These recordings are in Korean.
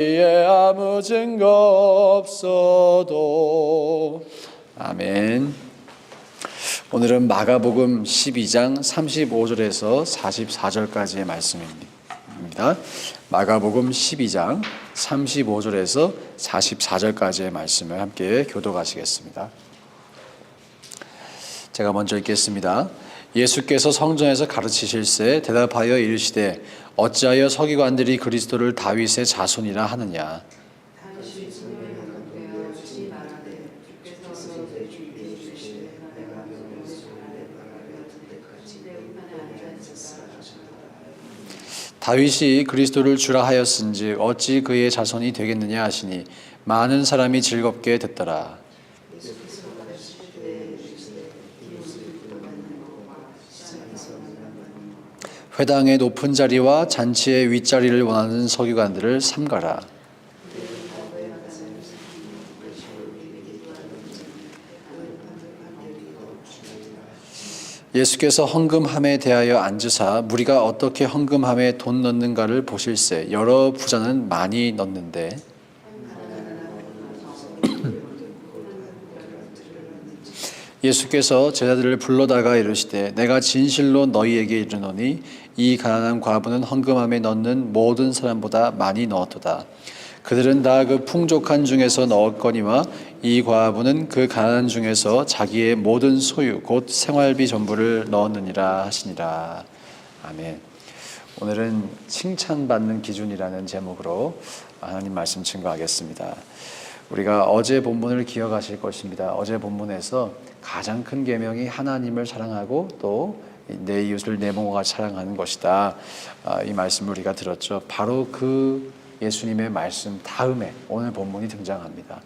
이에 아무 증거 없어도. 아멘. 오늘은 마가복음 12장 35절에서 44절까지의 말씀입니다. 마가복음 12장 35절에서 44절까지의 말씀을 함께 교독하시겠습니다. 제가 먼저 읽겠습니다. 예수께서 성전에서 가르치실새 대답하여 이르시되 어찌하여 서기관들이 그리스도를 다윗의 자손이라 하느냐. 다윗이 그리스도를 주라 하였은즉 어찌 그의 자손이 되겠느냐 하시니 많은 사람이 즐겁게 듣더라. 회당의 높은 자리와 잔치의 윗자리를 원하는 서기관들을 삼가라. 예수께서 헌금함에 대하여 앉으사 무리가 어떻게 헌금함에 돈 넣는가를 보실세. 여러 부자는 많이 넣는데 예수께서 제자들을 불러다가 이르시되 내가 진실로 너희에게 이르노니 이 가난한 과부는 헌금함에 넣는 모든 사람보다 많이 넣었도다. 그들은 다 그 풍족한 중에서 넣었거니와 이 과부는 그 가난한 중에서 자기의 모든 소유 곧 생활비 전부를 넣었느니라 하시니라. 아멘. 오늘은 칭찬받는 기준이라는 제목으로 하나님 말씀 증거하겠습니다. 우리가 어제 본문을 기억하실 것입니다. 어제 본문에서 가장 큰 계명이 하나님을 사랑하고 또 내 이웃을 내 몸과 같이 사랑하는 것이다. 이 말씀을 우리가 들었죠. 바로 그 예수님의 말씀 다음에 오늘 본문이 등장합니다.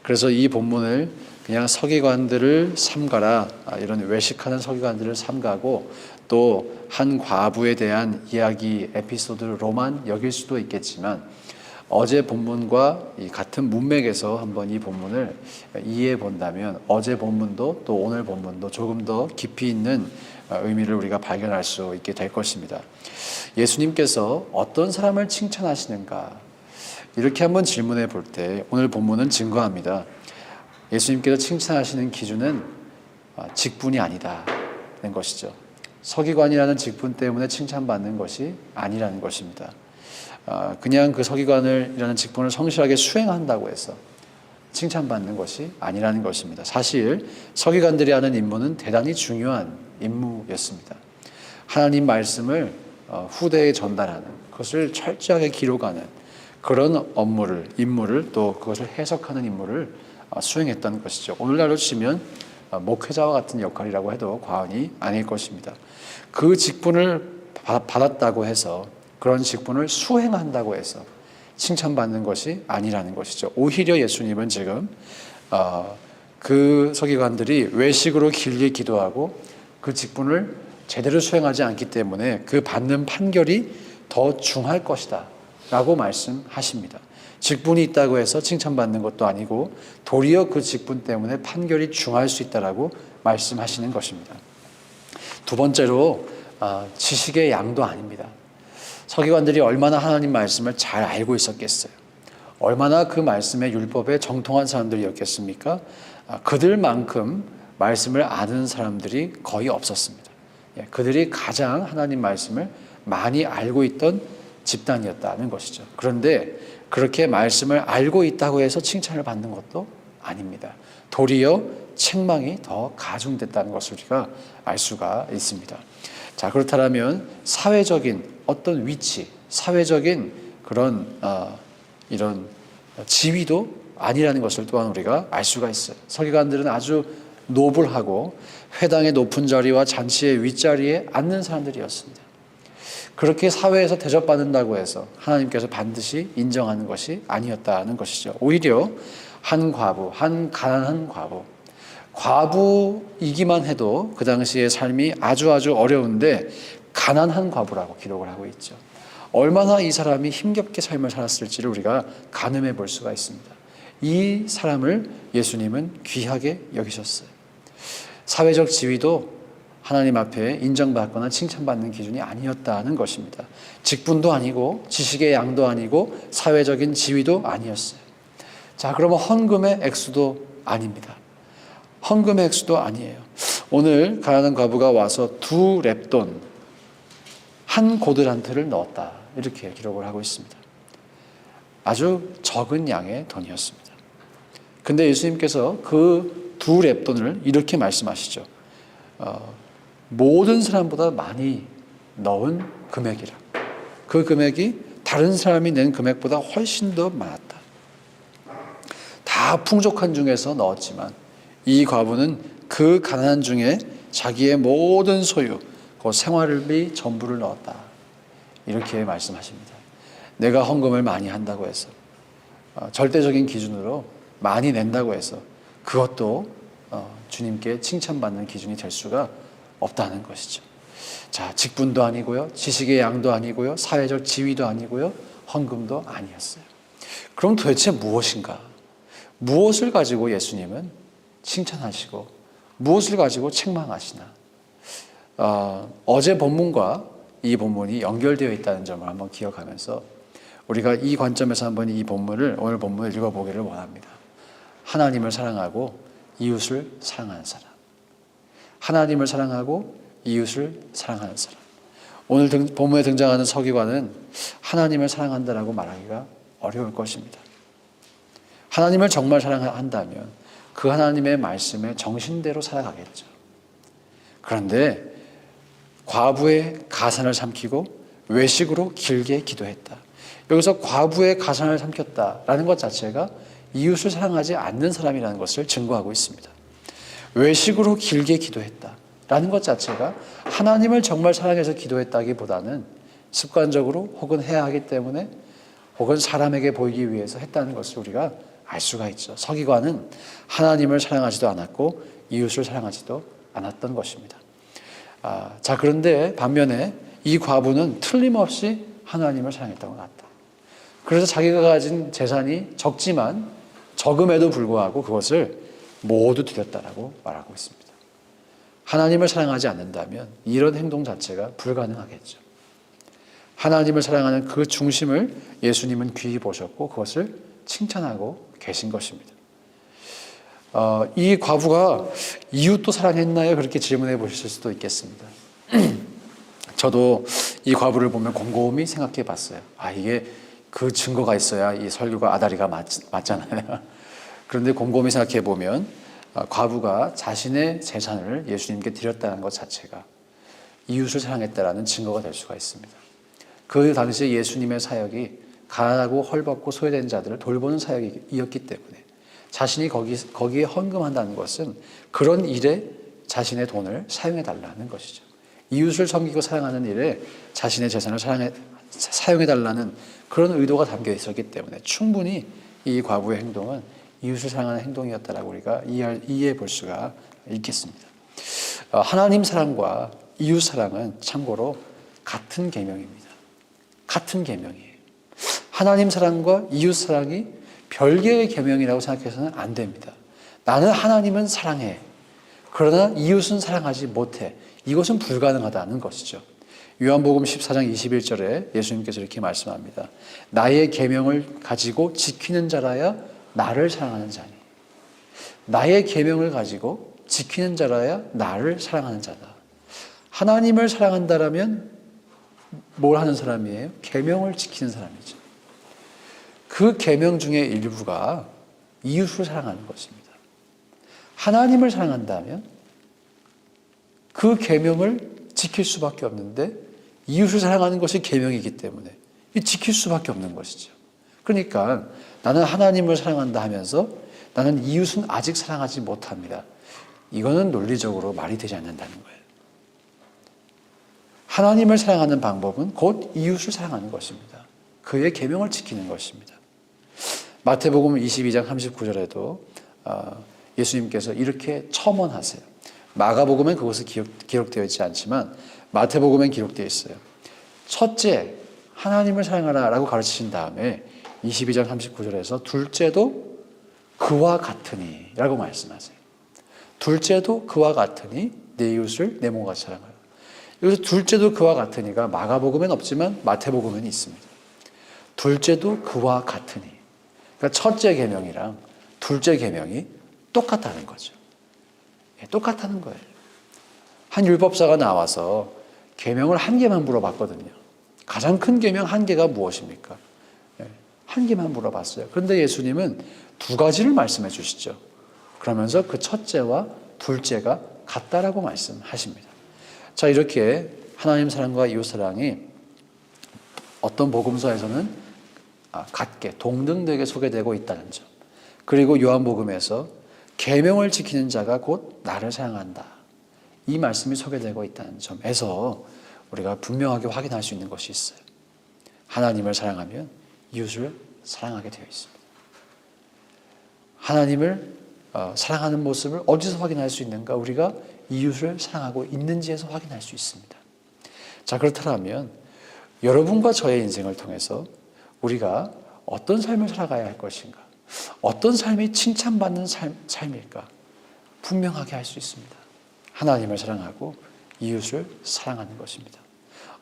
그래서 이 본문을 그냥 서기관들을 삼가라, 이런 외식하는 서기관들을 삼가고 또 한 과부에 대한 이야기 에피소드로만 여길 수도 있겠지만 어제 본문과 이 같은 문맥에서 한번 이 본문을 이해해 본다면 어제 본문도 또 오늘 본문도 조금 더 깊이 있는 의미를 우리가 발견할 수 있게 될 것입니다. 예수님께서 어떤 사람을 칭찬하시는가? 이렇게 한번 질문해 볼 때 오늘 본문은 증거합니다. 예수님께서 칭찬하시는 기준은 직분이 아니다는 것이죠. 서기관이라는 직분 때문에 칭찬받는 것이 아니라는 것입니다. 그냥 그 서기관이라는 직분을 성실하게 수행한다고 해서 칭찬받는 것이 아니라는 것입니다. 사실 서기관들이 하는 임무는 대단히 중요한 임무였습니다. 하나님 말씀을 후대에 전달하는, 그것을 철저하게 기록하는 그런 임무를 또 그것을 해석하는 임무를 수행했던 것이죠. 오늘날로 치면 목회자와 같은 역할이라고 해도 과언이 아닐 것입니다. 그 직분을 받았다고 해서 그런 직분을 수행한다고 해서 칭찬받는 것이 아니라는 것이죠. 오히려 예수님은 지금 그 서기관들이 외식으로 길게 기도하고 그 직분을 제대로 수행하지 않기 때문에 그 받는 판결이 더 중할 것이다 라고 말씀하십니다. 직분이 있다고 해서 칭찬받는 것도 아니고 도리어 그 직분 때문에 판결이 중할 수 있다라고 말씀하시는 것입니다. 두 번째로 지식의 양도 아닙니다. 서기관들이 얼마나 하나님 말씀을 잘 알고 있었겠어요. 얼마나 그 말씀의 율법에 정통한 사람들이었겠습니까? 그들만큼 말씀을 아는 사람들이 거의 없었습니다. 그들이 가장 하나님 말씀을 많이 알고 있던 집단이었다는 것이죠. 그런데 그렇게 말씀을 알고 있다고 해서 칭찬을 받는 것도 아닙니다. 도리어 책망이 더 가중됐다는 것을 우리가 알 수가 있습니다. 자, 그렇다면 사회적인 어떤 위치, 사회적인 그런 이런 지위도 아니라는 것을 또한 우리가 알 수가 있어요. 서기관들은 아주 노블하고 회당의 높은 자리와 잔치의 윗자리에 앉는 사람들이었습니다. 그렇게 사회에서 대접받는다고 해서 하나님께서 반드시 인정하는 것이 아니었다는 것이죠. 오히려 한 가난한 과부이기만 해도 그 당시의 삶이 아주 어려운데 가난한 과부라고 기록을 하고 있죠. 얼마나 이 사람이 힘겹게 삶을 살았을지를 우리가 가늠해 볼 수가 있습니다. 이 사람을 예수님은 귀하게 여기셨어요. 사회적 지위도 하나님 앞에 인정받거나 칭찬받는 기준이 아니었다는 것입니다. 직분도 아니고 지식의 양도 아니고 사회적인 지위도 아니었어요. 자, 그러면 헌금의 액수도 아닙니다. 헌금의 액수도 아니에요. 오늘 가난한 과부가 와서 2렙돈, 한 고들한테를 넣었다. 이렇게 기록을 하고 있습니다. 아주 적은 양의 돈이었습니다. 근데 예수님께서 그 2렙돈을 이렇게 말씀하시죠. 모든 사람보다 많이 넣은 금액이라. 그 금액이 다른 사람이 낸 금액보다 훨씬 더 많았다. 다 풍족한 중에서 넣었지만 이 과부는 그 가난한 중에 자기의 모든 소유, 그 생활비 전부를 넣었다. 이렇게 말씀하십니다. 내가 헌금을 많이 한다고 해서 절대적인 기준으로 많이 낸다고 해서 그것도 주님께 칭찬받는 기준이 될 수가 없다는 것이죠. 자, 직분도 아니고요, 지식의 양도 아니고요, 사회적 지위도 아니고요, 헌금도 아니었어요. 그럼 도대체 무엇인가? 무엇을 가지고 예수님은 칭찬하시고 무엇을 가지고 책망하시나? 어제 본문과 이 본문이 연결되어 있다는 점을 한번 기억하면서 우리가 이 관점에서 한번 이 본문을, 오늘 본문을 읽어보기를 원합니다. 하나님을 사랑하고 이웃을 사랑하는 사람. 하나님을 사랑하고 이웃을 사랑하는 사람. 오늘 본문에 등장하는 서기관은 하나님을 사랑한다라고 말하기가 어려울 것입니다. 하나님을 정말 사랑한다면 그 하나님의 말씀에 정신대로 살아가겠죠. 그런데 과부의 가산을 삼키고 외식으로 길게 기도했다. 여기서 과부의 가산을 삼켰다라는 것 자체가 이웃을 사랑하지 않는 사람이라는 것을 증거하고 있습니다. 외식으로 길게 기도했다라는 것 자체가 하나님을 정말 사랑해서 기도했다기보다는 습관적으로 혹은 해야 하기 때문에 혹은 사람에게 보이기 위해서 했다는 것을 우리가 알 수가 있죠. 서기관은 하나님을 사랑하지도 않았고 이웃을 사랑하지도 않았던 것입니다. 자, 그런데 반면에 이 과부는 틀림없이 하나님을 사랑했다고 나왔다. 그래서 자기가 가진 재산이 적지만 적음에도 불구하고 그것을 모두 드렸다라고 말하고 있습니다. 하나님을 사랑하지 않는다면 이런 행동 자체가 불가능하겠죠. 하나님을 사랑하는 그 중심을 예수님은 귀히 보셨고 그것을 칭찬하고 계신 것입니다. 이 과부가 이웃도 사랑했나요? 그렇게 질문해 보실 수도 있겠습니다. 저도 이 과부를 보면 곰곰이 생각해 봤어요. 이게 그 증거가 있어야 이 설교가 아다리가 맞잖아요. 그런데 곰곰이 생각해 보면 과부가 자신의 재산을 예수님께 드렸다는 것 자체가 이웃을 사랑했다라는 증거가 될 수가 있습니다. 그 당시에 예수님의 사역이 가난하고 헐벗고 소외된 자들을 돌보는 사역이었기 때문에 자신이 거기에 헌금한다는 것은 그런 일에 자신의 돈을 사용해달라는 것이죠. 이웃을 섬기고 사랑하는 일에 자신의 재산을 사용해달라는 그런 의도가 담겨 있었기 때문에 충분히 이 과부의 행동은 이웃을 사랑하는 행동이었다라고 우리가 이해해 볼 수가 있겠습니다. 하나님 사랑과 이웃 사랑은 참고로 같은 계명입니다. 같은 계명이에요. 하나님 사랑과 이웃 사랑이 별개의 계명이라고 생각해서는 안 됩니다. 나는 하나님은 사랑해. 그러나 이웃은 사랑하지 못해. 이것은 불가능하다는 것이죠. 요한복음 14장 21절에 예수님께서 이렇게 말씀합니다. 나의 계명을 가지고 지키는 자라야 나를 사랑하는 자니. 나의 계명을 가지고 지키는 자라야 나를 사랑하는 자다. 하나님을 사랑한다라면 뭘 하는 사람이에요? 계명을 지키는 사람이죠. 그 계명 중의 일부가 이웃을 사랑하는 것입니다. 하나님을 사랑한다면 그 계명을 지킬 수밖에 없는데 이웃을 사랑하는 것이 계명이기 때문에 지킬 수밖에 없는 것이죠. 그러니까 나는 하나님을 사랑한다 하면서 나는 이웃은 아직 사랑하지 못합니다. 이거는 논리적으로 말이 되지 않는다는 거예요. 하나님을 사랑하는 방법은 곧 이웃을 사랑하는 것입니다. 그의 계명을 지키는 것입니다. 마태복음 22장 39절에도 예수님께서 이렇게 첨언하세요. 마가복음엔 그것이 기록되어 있지 않지만 마태복음엔 기록되어 있어요. 첫째, 하나님을 사랑하라 라고 가르치신 다음에 22장 39절에서 둘째도 그와 같으니 라고 말씀하세요. 둘째도 그와 같으니 내 이웃을 내 몸과 같이 사랑하라. 여기서 둘째도 그와 같으니가 마가복음엔 없지만 마태복음에는 있습니다. 둘째도 그와 같으니. 그러니까 첫째 계명이랑 둘째 계명이 똑같다는 거죠. 똑같다는 거예요. 한 율법사가 나와서 계명을 한 개만 물어봤거든요. 가장 큰 계명 한 개가 무엇입니까? 한 개만 물어봤어요. 그런데 예수님은 두 가지를 말씀해 주시죠. 그러면서 그 첫째와 둘째가 같다라고 말씀하십니다. 자, 이렇게 하나님 사랑과 이웃 사랑이 어떤 복음서에서는 같게 동등되게 소개되고 있다는 점. 그리고 요한복음에서 계명을 지키는 자가 곧 나를 사랑한다. 이 말씀이 소개되고 있다는 점에서 우리가 분명하게 확인할 수 있는 것이 있어요. 하나님을 사랑하면 이웃을 사랑하게 되어 있습니다. 하나님을 사랑하는 모습을 어디서 확인할 수 있는가? 우리가 이웃을 사랑하고 있는지에서 확인할 수 있습니다. 자, 그렇다면 여러분과 저의 인생을 통해서 우리가 어떤 삶을 살아가야 할 것인가? 어떤 삶이 칭찬받는 삶일까? 분명하게 할 수 있습니다. 하나님을 사랑하고 이웃을 사랑하는 것입니다.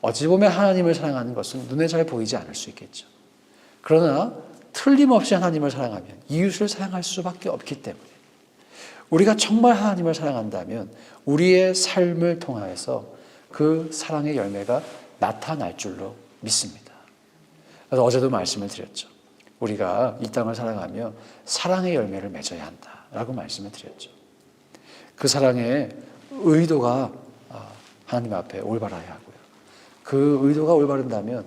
어찌 보면 하나님을 사랑하는 것은 눈에 잘 보이지 않을 수 있겠죠. 그러나 틀림없이 하나님을 사랑하면 이웃을 사랑할 수밖에 없기 때문에 우리가 정말 하나님을 사랑한다면 우리의 삶을 통하여서 그 사랑의 열매가 나타날 줄로 믿습니다. 그래서 어제도 말씀을 드렸죠. 우리가 이 땅을 사랑하며 사랑의 열매를 맺어야 한다라고 말씀을 드렸죠. 그 사랑의 의도가 하나님 앞에 올바라야 하고요. 그 의도가 올바른다면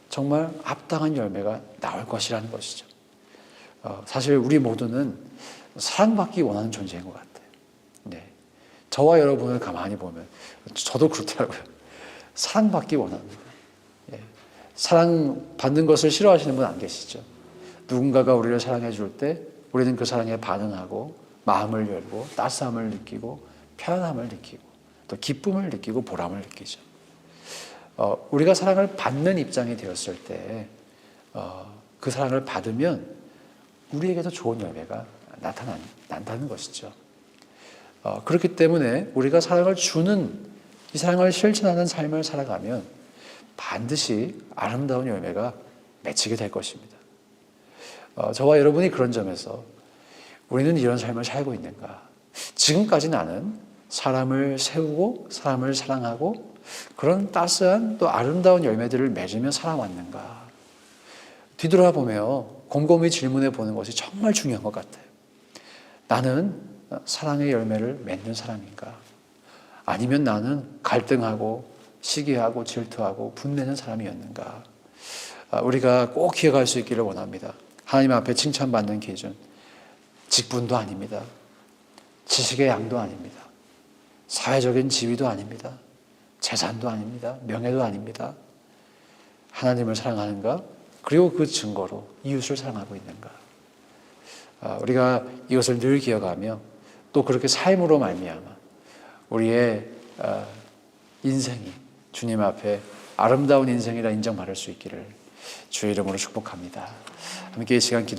정말 합당한 열매가 나올 것이라는 것이죠. 사실 우리 모두는 사랑받기 원하는 존재인 것 같아요. 네. 저와 여러분을 가만히 보면 저도 그렇더라고요. 사랑받기 원합니다. 예. 사랑받는 것을 싫어하시는 분 안 계시죠? 누군가가 우리를 사랑해 줄 때 우리는 그 사랑에 반응하고 마음을 열고 따스함을 느끼고 편안함을 느끼고 또 기쁨을 느끼고 보람을 느끼죠. 우리가 사랑을 받는 입장이 되었을 때 그 사랑을 받으면 우리에게도 좋은 열매가 나타난다는 것이죠. 그렇기 때문에 우리가 사랑을 주는 이 사랑을 실천하는 삶을 살아가면 반드시 아름다운 열매가 맺히게 될 것입니다. 저와 여러분이 그런 점에서 우리는 이런 삶을 살고 있는가? 지금까지 나는 사람을 세우고 사람을 사랑하고 그런 따스한 또 아름다운 열매들을 맺으며 살아왔는가? 뒤돌아보며 곰곰이 질문해 보는 것이 정말 중요한 것 같아요. 나는 사랑의 열매를 맺는 사람인가? 아니면 나는 갈등하고 시기하고 질투하고 분내는 사람이었는가? 우리가 꼭 기억할 수 있기를 원합니다. 하나님 앞에 칭찬받는 기준, 직분도 아닙니다. 지식의 양도 아닙니다. 사회적인 지위도 아닙니다. 재산도 아닙니다. 명예도 아닙니다. 하나님을 사랑하는가? 그리고 그 증거로 이웃을 사랑하고 있는가? 우리가 이것을 늘 기억하며 또 그렇게 삶으로 말미암아 우리의 인생이 주님 앞에 아름다운 인생이라 인정받을 수 있기를 주의 이름으로 축복합니다. 함께 이 시간 기도